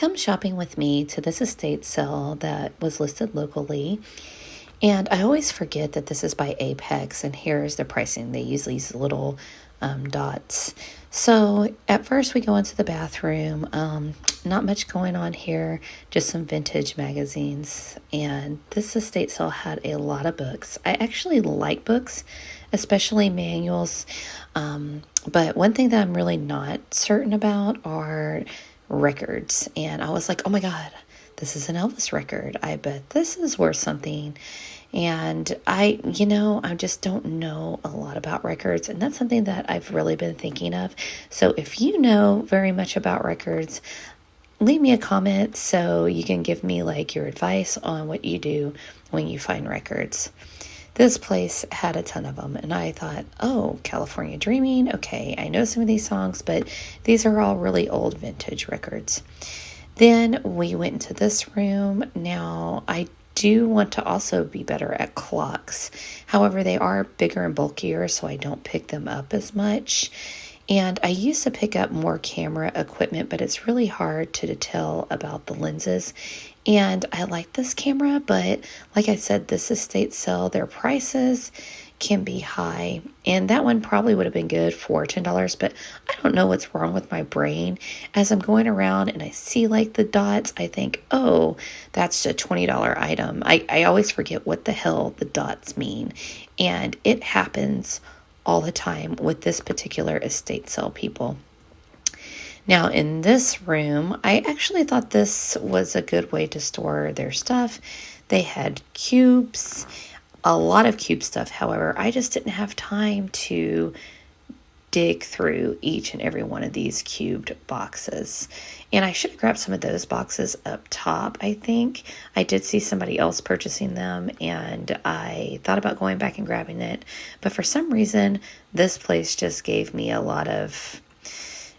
come shopping with me to this estate sale that was listed locally. And I always forget that this is by Apex, and here's the pricing. They use these little dots. So at first we go into the bathroom. Not much going on here, just some vintage magazines. And this estate sale had a lot of books. I actually like books, especially manuals. But one thing that I'm really not certain about are records. And I was like, oh my God, this is an Elvis record. I bet this is worth something. And I just don't know a lot about records. And that's something that I've really been thinking of. So if you know very much about records, leave me a comment so you can give me like your advice on what you do when you find records. This place had a ton of them, and I thought, oh, California Dreaming. Okay, I know some of these songs, but these are all really old vintage records. Then we went into this room. Now, I do want to also be better at clocks. However, they are bigger and bulkier, so I don't pick them up as much. And I used to pick up more camera equipment, but it's really hard to tell about the lenses. And I like this camera, but like I said, this estate sale, their prices can be high. And that one probably would have been good for $10, but I don't know what's wrong with my brain. As I'm going around and I see like the dots, I think, oh, that's a $20 item. I always forget what the hell the dots mean. And it happens all the time with this particular estate sale people. Now in this room, I actually thought this was a good way to store their stuff. They had cubes, a lot of cube stuff. However, I just didn't have time to dig through each and every one of these cubed boxes. And I should have grabbed some of those boxes up top, I think. I did see somebody else purchasing them, and I thought about going back and grabbing it. But for some reason, this place just gave me a lot of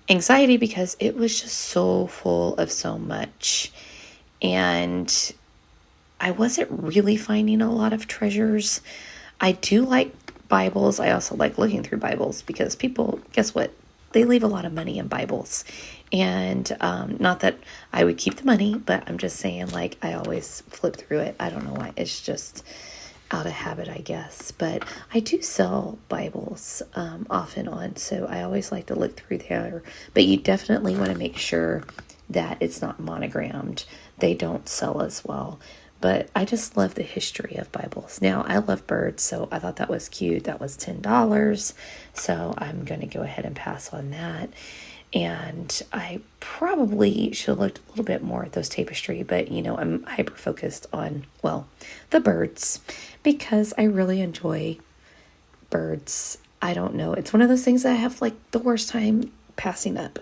anxiety because it was just so full of so much. And I wasn't really finding a lot of treasures. I do like Bibles. I also like looking through Bibles because people, guess what? They leave a lot of money in Bibles. And not that I would keep the money, but I'm just saying, like, I always flip through it. I don't know why. It's just out of habit, I guess. But I do sell Bibles off and on, so I always like to look through there. But you definitely want to make sure that it's not monogrammed. They don't sell as well. But I just love the history of Bibles. Now, I love birds, so I thought that was cute. That was $10, so I'm going to go ahead and pass on that. And I probably should have looked a little bit more at those tapestry, but, I'm hyper-focused on, the birds, because I really enjoy birds. I don't know. It's one of those things that I have, the worst time passing up.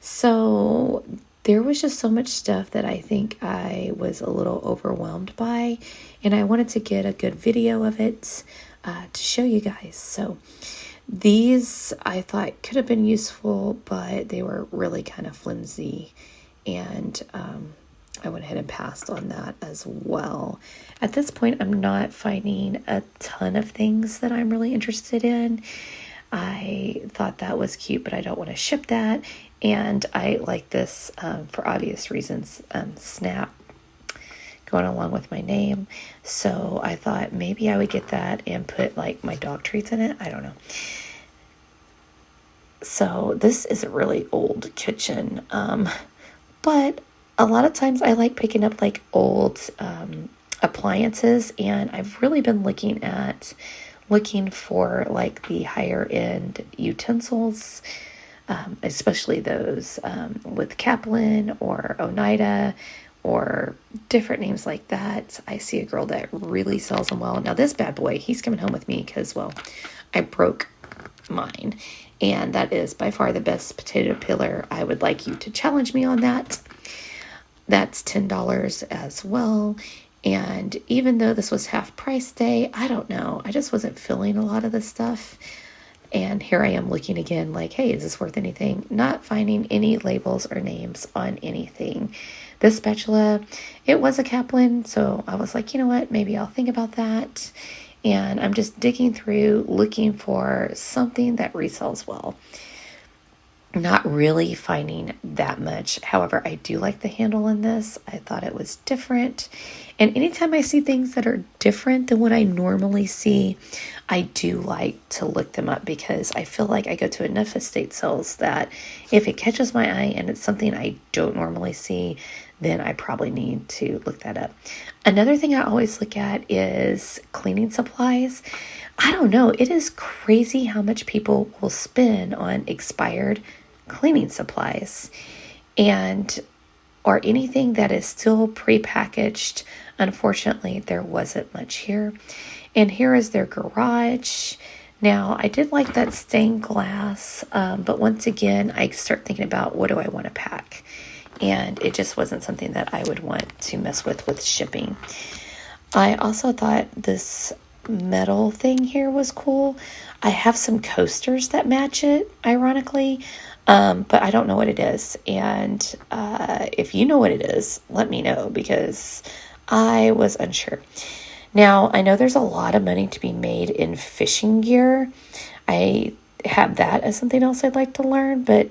So there was just so much stuff that I think I was a little overwhelmed by, and I wanted to get a good video of it to show you guys. So these I thought could have been useful, but they were really kind of flimsy, and I went ahead and passed on that as well. At this point, I'm not finding a ton of things that I'm really interested in. I thought that was cute, but I don't want to ship that. And I like this for obvious reasons, snap, going along with my name. So I thought maybe I would get that and put my dog treats in it. I don't know. So this is a really old kitchen. But a lot of times I like picking up old appliances, and I've really been looking for the higher end utensils, especially those with Kaplan or Oneida or different names like that. I see a girl that really sells them well. Now this bad boy, he's coming home with me because, I broke mine. And that is by far the best potato peeler. I would like you to challenge me on that. That's $10 as well. And even though this was half price day, I don't know. I just wasn't feeling a lot of this stuff. And here I am looking again hey, is this worth anything? Not finding any labels or names on anything. This spatula, it was a Kaplan, so I was like, you know what? Maybe I'll think about that. And I'm just digging through, looking for something that resells well. not really finding that much. However, I do like the handle in this. I thought it was different. And anytime I see things that are different than what I normally see, I do like to look them up, because I feel like I go to enough estate sales that if it catches my eye and it's something I don't normally see, then I probably need to look that up. Another thing I always look at is cleaning supplies. I don't know, it is crazy how much people will spend on expired cleaning supplies and or anything that is still prepackaged. Unfortunately, there wasn't much here. And here is their garage. Now, I did like that stained glass, but once again, I start thinking about, what do I want to pack? And it just wasn't something that I would want to mess with shipping. I also thought this metal thing here was cool. I have some coasters that match it, ironically, but I don't know what it is. And if you know what it is, let me know, because I was unsure. Now, I know there's a lot of money to be made in fishing gear. I have that as something else I'd like to learn, but